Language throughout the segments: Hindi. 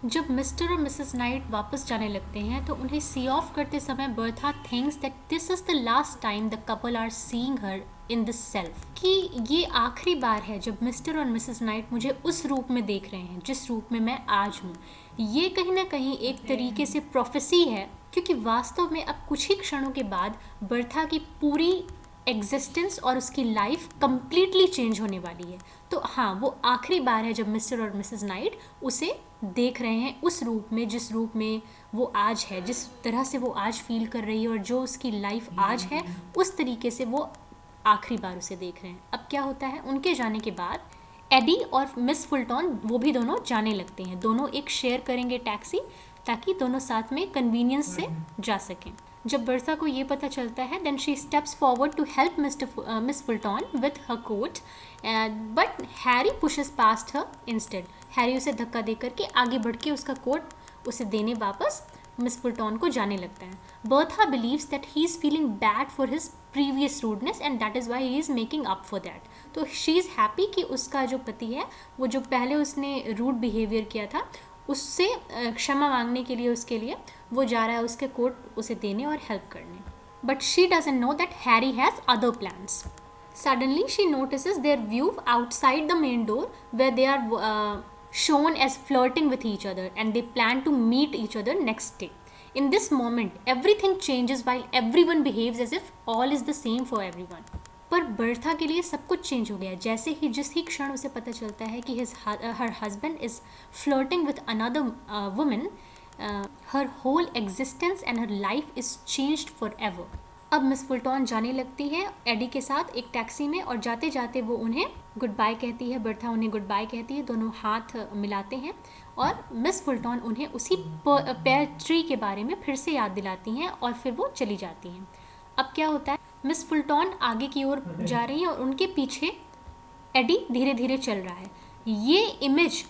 जब मिस्टर और मिसेस नाइट वापस जाने लगते हैं तो उन्हें सी ऑफ करते समय Bertha thinks that this is the last time the couple are seeing her in this self, कि ये आखिरी बार है जब मिस्टर और मिसेस नाइट मुझे उस रूप में देख रहे हैं जिस रूप में मैं आज हूँ। ये कहीं ना कहीं एक तरीके से प्रोफेसी है, क्योंकि वास्तव में अब कुछ ही क्षणों के बाद बर्था की पूरी एग्जिस्टेंस और उसकी लाइफ कंप्लीटली चेंज होने वाली है। तो हाँ, वो आखिरी बार है जब मिस्टर और मिसेस नाइट उसे देख रहे हैं उस रूप में जिस रूप में वो आज है, जिस तरह से वो आज फील कर रही है और जो उसकी लाइफ आज है उस तरीके से वो आखिरी बार उसे देख रहे हैं। अब क्या होता है, उनके जाने के बाद एडी और मिस फुलटॉन वो भी दोनों जाने लगते हैं। दोनों एक शेयर करेंगे टैक्सी, ताकि दोनों साथ में कन्वीनियंस से जा सकें। जब बर्था को ये पता चलता है then she steps forward to help Miss Fulton with her coat, but Harry pushes past her instead. Harry उसे धक्का दे करके आगे बढ़ के उसका कोट उसे देने वापस मिस फुलटॉन को जाने लगता है। Bertha believes that he is feeling bad for his previous rudeness and that is why he is making up for that. तो शी इज़ हैप्पी कि उसका जो पति है वो जो पहले उसने रूड बिहेवियर किया था उससे क्षमा मांगने के लिए उसके लिए वो जा रहा है उसके कोट उसे देने और हेल्प करने। But she doesn't know that Harry has other plans. Suddenly, she notices their view outside the main door, where they are shown as flirting with each other and they plan to meet each other next day. In this moment, everything changes while everyone behaves as if all is the same for everyone. पर बर्था के लिए सब कुछ चेंज हो गया जैसे ही जिस ही क्षण उसे पता चलता है कि her husband is flirting with another woman, her whole existence and her life is changed forever. अब मिस फुलटॉन जाने लगती है एडी के साथ एक टैक्सी में और जाते जाते वो उन्हें गुड बाय कहती है, बर्था उन्हें गुड बाय कहती है, दोनों हाथ मिलाते हैं और मिस फुलटॉन उन्हें उसी पेयर ट्री के बारे में फिर से याद दिलाती हैं और फिर वो चली जाती हैं। अब क्या होता है, मिस फुलटॉन आगे की ओर जा रही हैं और उनके पीछे एडी धीरे धीरे चल रहा है। ये इमेज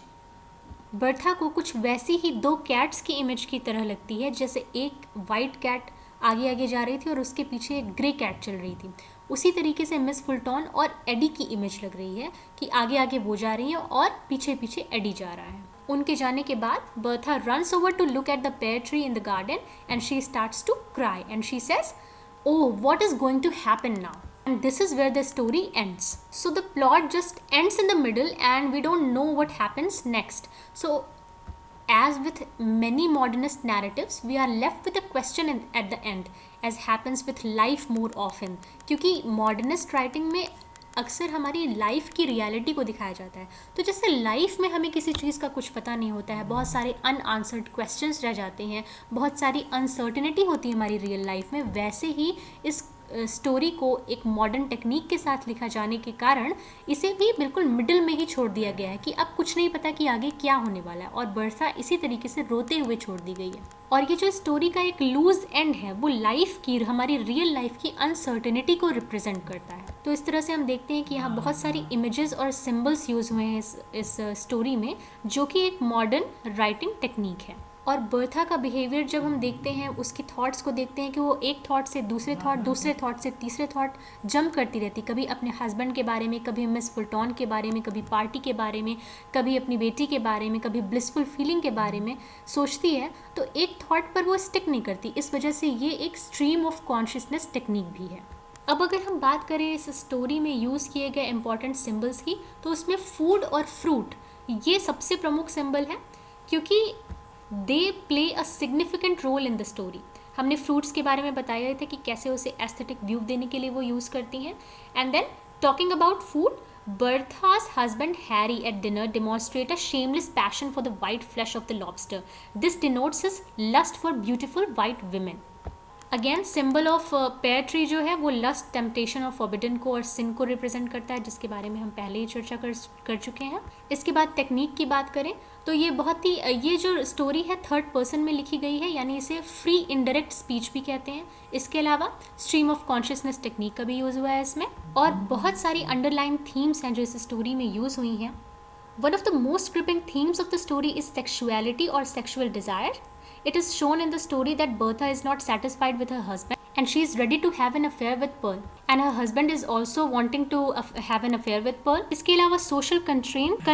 बर्था को कुछ वैसी ही दो कैट्स की इमेज की तरह लगती है, जैसे एक वाइट कैट आगे आगे जा रही थी और उसके पीछे एक ग्रे कैट चल रही थी। उसी तरीके से मिस फुलटॉन और एडी की इमेज लग रही है कि आगे आगे वो जा रही है और पीछे पीछे एडी जा रहा है। उनके जाने के बाद Bertha runs over to look at the pear tree in the garden and she starts to cry and she says, "Oh, what is going to happen now?" And this is where the story ends. So the plot just ends in the middle and we don't know what happens next. So as with many modernist narratives, we are left with a question at the end, as happens with life more often. क्योंकि modernist writing में अक्सर हमारी लाइफ की रियलिटी को दिखाया जाता है। तो जैसे लाइफ में हमें किसी चीज़ का कुछ पता नहीं होता है, बहुत सारे अनआंसर्ड क्वेश्चंस रह जाते हैं, बहुत सारी अनसर्टिनिटी होती है हमारी रियल लाइफ में, वैसे ही इस स्टोरी को एक मॉडर्न टेक्निक के साथ लिखा जाने के कारण इसे भी बिल्कुल मिडिल में ही छोड़ दिया गया है कि अब कुछ नहीं पता कि आगे क्या होने वाला है, और बर्सा इसी तरीके से रोते हुए छोड़ दी गई है। और ये जो स्टोरी का एक लूज एंड है वो लाइफ की, हमारी रियल लाइफ की अनसर्टेनिटी को रिप्रेजेंट करता है। तो इस तरह से हम देखते हैं कि यहाँ बहुत सारी इमेजेस और सिंबल्स यूज़ हुए हैं इस स्टोरी में, जो कि एक मॉडर्न राइटिंग टेक्निक है। और बर्था का बिहेवियर जब हम देखते हैं, उसकी थॉट्स को देखते हैं कि वो एक थॉट से दूसरे थॉट, दूसरे थॉट से तीसरे थॉट जंप करती रहती, कभी अपने हस्बैंड के बारे में, कभी मिस फुलटॉन के बारे में, कभी पार्टी के बारे में, कभी अपनी बेटी के बारे में, कभी ब्लिसफुल फीलिंग के बारे में सोचती है। तो एक थॉट पर वो स्टिक नहीं करती, इस वजह से ये एक स्ट्रीम ऑफ कॉन्शियसनेस टेक्निक भी है। अब अगर हम बात करें इस स्टोरी में यूज़ किए गए इंपॉर्टेंट सिंबल्स की, तो उसमें फूड और फ्रूट ये सबसे प्रमुख सिंबल है, क्योंकि they play a significant role in the story. हमने फ्रूट्स के बारे में बताया था कि कैसे उसे एस्थेटिक व्यू देने के लिए वो यूज़ करती हैं। And then talking about food, Bertha's husband Harry at dinner demonstrate a shameless passion for the white flesh of the lobster. This denotes his lust for beautiful white women. Again symbol of pair tree जो है वो लस्ट, टेम्पटेशन और फॉरबिडन को और सिन को रिप्रेजेंट करता है, जिसके बारे में हम पहले ही चर्चा कर चुके हैं। इसके बाद टेक्निक की बात करें तो ये बहुत ही, ये जो स्टोरी है थर्ड पर्सन में लिखी गई है, यानी इसे फ्री इनडायरेक्ट स्पीच भी कहते हैं। इसके अलावा स्ट्रीम ऑफ कॉन्शियसनेस टेक्निक का भी यूज़ हुआ है इसमें, और बहुत सारी अंडरलाइन थीम्स हैं जो इस स्टोरी में यूज़ हुई हैं। One of the most gripping themes of the story is sexuality or sexual desire. It is shown in the story that Bertha is not satisfied with her husband and she is ready to have an affair with Pearl, and her husband is also wanting to have an affair with Pearl. इसके अलावा social constraint